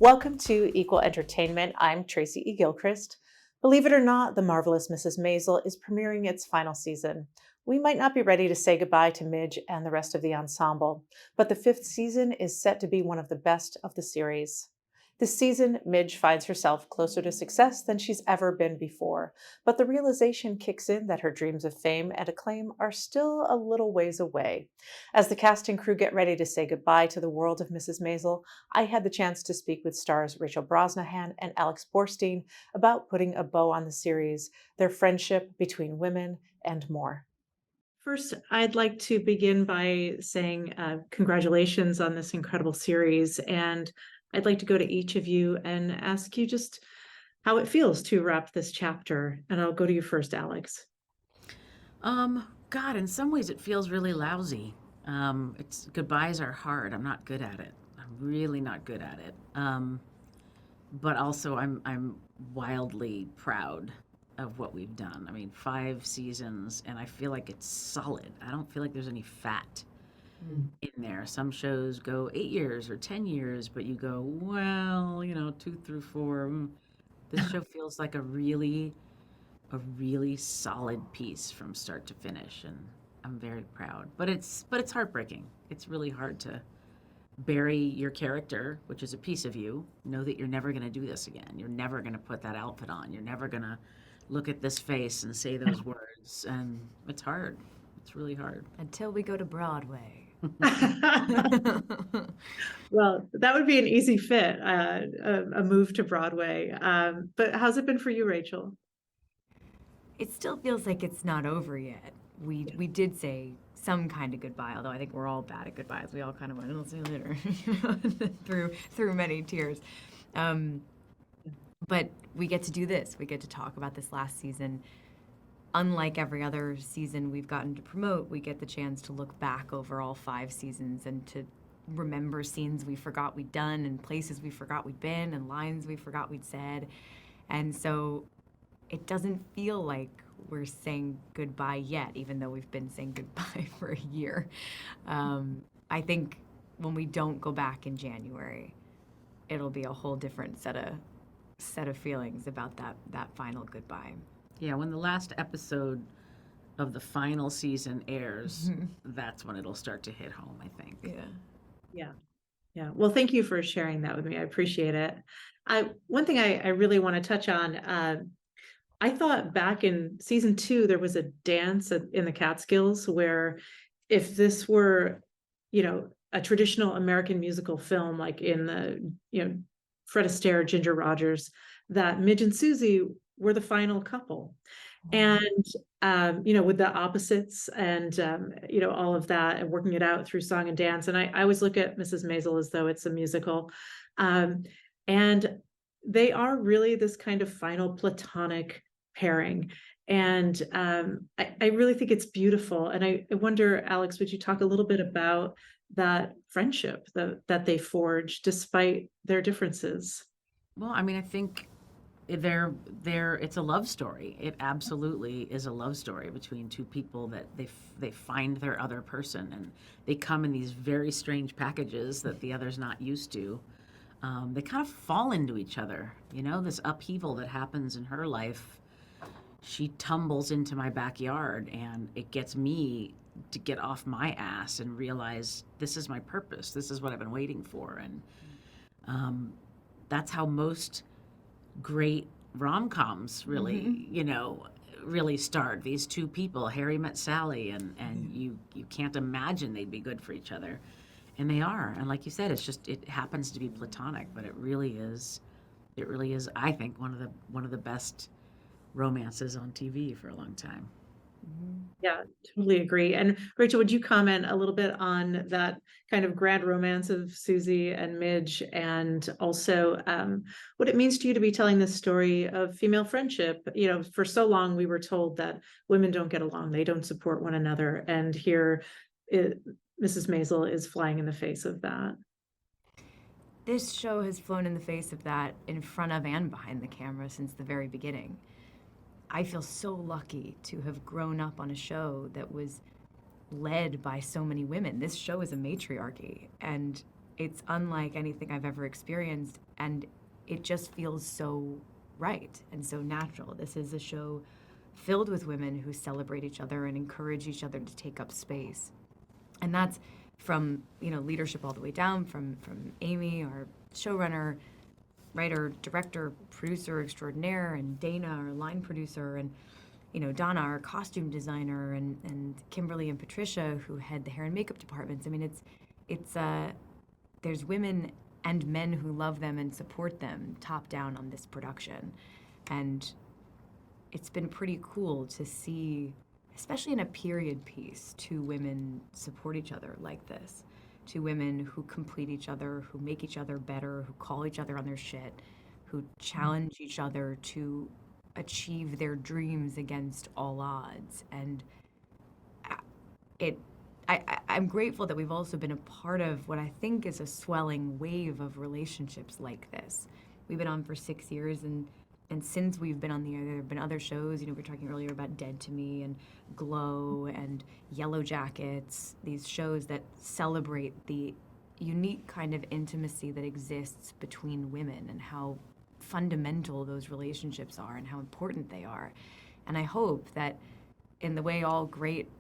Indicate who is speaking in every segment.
Speaker 1: Welcome to Equal Entertainment. I'm Tracy Gilchrist. Believe it or not, The Marvelous Mrs. Maisel is premiering its final season. We might not be ready to say goodbye to Midge and the rest of the ensemble, but the fifth season is set to be one of the best of the series. This season, Midge finds herself closer to success than she's ever been before, but the realization kicks in that her dreams of fame and acclaim are still a little ways away. As the cast and crew get ready to say goodbye to the world of Mrs. Maisel, I had the chance to speak with stars Rachel Brosnahan and Alex Borstein about putting a bow on the series, their friendship between women, and more. First, I'd like to begin by saying congratulations on this incredible series. And I'd like to go to each of you and ask you just how it feels to wrap this chapter. And I'll go to you first, Alex.
Speaker 2: God, in some ways it feels really lousy. It's goodbyes are hard. I'm not good at it. I'm really not good at it. But also I'm wildly proud of what we've done. I mean, 5 seasons, and I feel like it's solid. I don't feel like there's any fat in there. Some shows go 8 years or 10 years, but you go, well, 2 through 4. This show feels like a really solid piece from start to finish, and I'm very proud. But it's heartbreaking. It's really hard to bury your character, which is a piece of you. Know that you're never going to do this again. You're never going to put that outfit on. You're never going to look at this face and say those words, and it's hard. It's really hard.
Speaker 3: Until we go to Broadway.
Speaker 1: Well, that would be an easy fit, a move to Broadway. But how's it been for you, Rachel?
Speaker 3: It still feels like it's not over yet. We did say some kind of goodbye, although I think we're all bad at goodbyes. We all kind of went, "I'll see you later," through many tears. But we get to do this. We get to talk about this last season. Unlike every other season we've gotten to promote, we get the chance to look back over all 5 seasons and to remember scenes we forgot we'd done and places we forgot we'd been and lines we forgot we'd said. And so it doesn't feel like we're saying goodbye yet, even though we've been saying goodbye for a year. I think when we don't go back in January, it'll be a whole different set of feelings about that final goodbye.
Speaker 2: Yeah, when the last episode of the final season airs, that's when it'll start to hit home, I think.
Speaker 1: Yeah. Yeah. Well, thank you for sharing that with me. I appreciate it. One thing I really want to touch on, I thought back in season 2, there was a dance in the Catskills where if this were, a traditional American musical film, like in the, Fred Astaire, Ginger Rogers, that Midge and Susie were the final couple. And, with the opposites and, all of that and working it out through song and dance. And I always look at Mrs. Maisel as though it's a musical. And they are really this kind of final platonic pairing. And I really think it's beautiful. And I wonder, Alex, would you talk a little bit about that friendship that they forged despite their differences?
Speaker 2: Well, I mean, I think it's a love story. It absolutely is a love story between two people that they find their other person, and they come in these very strange packages that the other's not used to. They kind of fall into each other. This upheaval that happens in her life. She tumbles into my backyard, and it gets me to get off my ass and realize this is my purpose. This is what I've been waiting for, and that's how most great rom-coms really start. These two people, Harry met Sally, and you can't imagine they'd be good for each other, and they are. And like you said, it happens to be platonic, but it really is, I think, one of the best romances on TV for a long time.
Speaker 1: Yeah, totally agree. And Rachel, would you comment a little bit on that kind of grand romance of Susie and Midge, and also what it means to you to be telling this story of female friendship? For so long we were told that women don't get along, they don't support one another, and here Mrs. Maisel is flying in the face of that.
Speaker 3: This show has flown in the face of that in front of and behind the camera since the very beginning. I feel so lucky to have grown up on a show that was led by so many women. This show is a matriarchy, and It's unlike anything I've ever experienced, and it just feels so right and so natural. This is a show filled with women who celebrate each other and encourage each other to take up space. And that's from, leadership all the way down, from Amy, our showrunner, writer, director, producer extraordinaire, and Dana, our line producer, and Donna, our costume designer, and Kimberly and Patricia, who head the hair and makeup departments. I mean, it's there's women and men who love them and support them top down on this production. And it's been pretty cool to see, especially in a period piece, two women support each other like this. Two women who complete each other, who make each other better, who call each other on their shit, who challenge each other to achieve their dreams against all odds. And I'm grateful that we've also been a part of what I think is a swelling wave of relationships like this. We've been on for 6 years, and since we've been on the air, there have been other shows. We were talking earlier about Dead to Me and Glow and Yellow Jackets, these shows that celebrate the unique kind of intimacy that exists between women and how fundamental those relationships are and how important they are. And I hope that in the way all great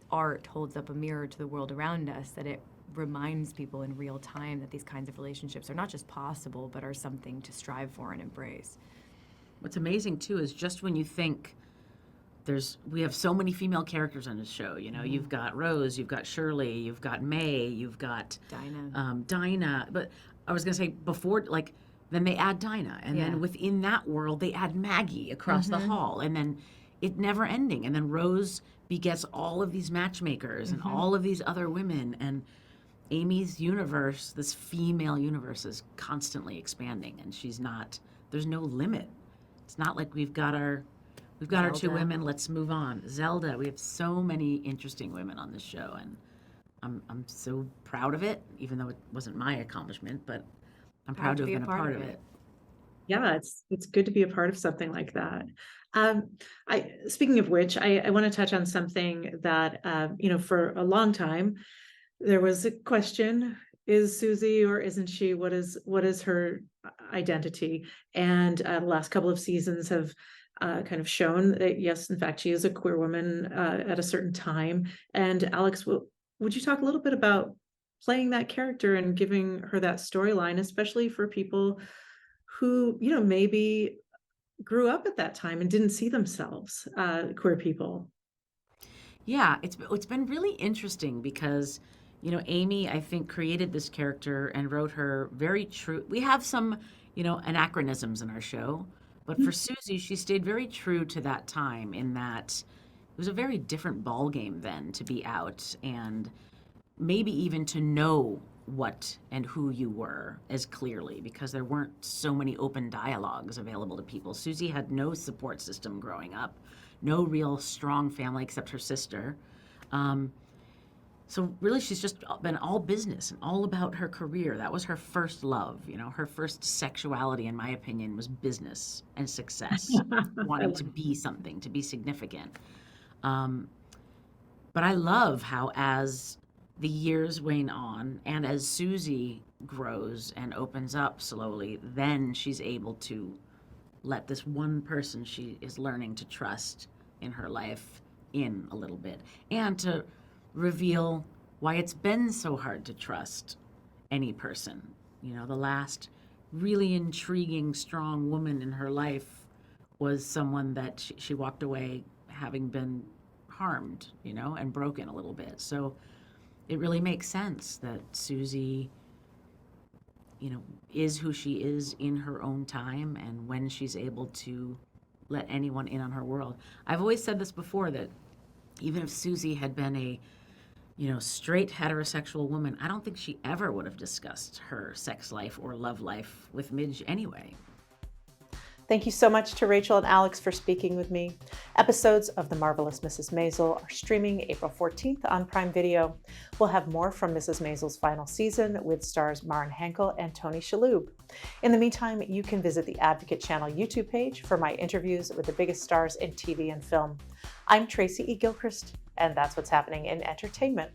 Speaker 3: art holds up a mirror to the world around us, that it reminds people in real time that these kinds of relationships are not just possible, but are something to strive for and embrace.
Speaker 2: What's amazing too is just when you think we have so many female characters on this show. You've got Rose, you've got Shirley, you've got May, you've got Dinah. But I was gonna say before, then they add Dinah, and then within that world they add Maggie across the hall, and then it never ending. And then Rose begets all of these matchmakers and all of these other women, and Amy's universe, this female universe, is constantly expanding, and there's no limit. It's not like we've got our two women, let's move on. Zelda, we have so many interesting women on this show, and I'm so proud of it, even though it wasn't my accomplishment, but I'm proud to have been a part of it.
Speaker 1: Yeah, it's good to be a part of something like that. Speaking of which, I want to touch on something that, for a long time, there was a question, is Susie or isn't she? What is her identity? And the last couple of seasons have kind of shown that, yes, in fact, she is a queer woman at a certain time. And Alex, would you talk a little bit about playing that character and giving her that storyline, especially for people who, maybe grew up at that time and didn't see themselves, queer people?
Speaker 2: Yeah, it's been really interesting because, Amy, I think, created this character and wrote her very true. We have some, anachronisms in our show, but for Susie, she stayed very true to that time, in that it was a very different ballgame then to be out and maybe even to know what and who you were as clearly, because there weren't so many open dialogues available to people. Susie had no support system growing up, no real strong family except her sister. So really, she's just been all business and all about her career. That was her first love. Her first sexuality, in my opinion, was business and success, wanting to be something, to be significant. But I love how, as the years wane on and as Susie grows and opens up slowly, then she's able to let this one person she is learning to trust in her life in a little bit, and to reveal why it's been so hard to trust any person. The last really intriguing, strong woman in her life was someone that she walked away having been harmed, and broken a little bit. So it really makes sense that Susie, is who she is in her own time, and when she's able to let anyone in on her world. I've always said this before, that even if Susie had been a, straight heterosexual woman, I don't think she ever would have discussed her sex life or love life with Midge anyway.
Speaker 1: Thank you so much to Rachel and Alex for speaking with me. Episodes of The Marvelous Mrs. Maisel are streaming April 14th on Prime Video. We'll have more from Mrs. Maisel's final season with stars Maren Hankel and Tony Shalhoub. In the meantime, you can visit the Advocate Channel YouTube page for my interviews with the biggest stars in TV and film. I'm Tracy E. Gilchrist, and that's what's happening in entertainment.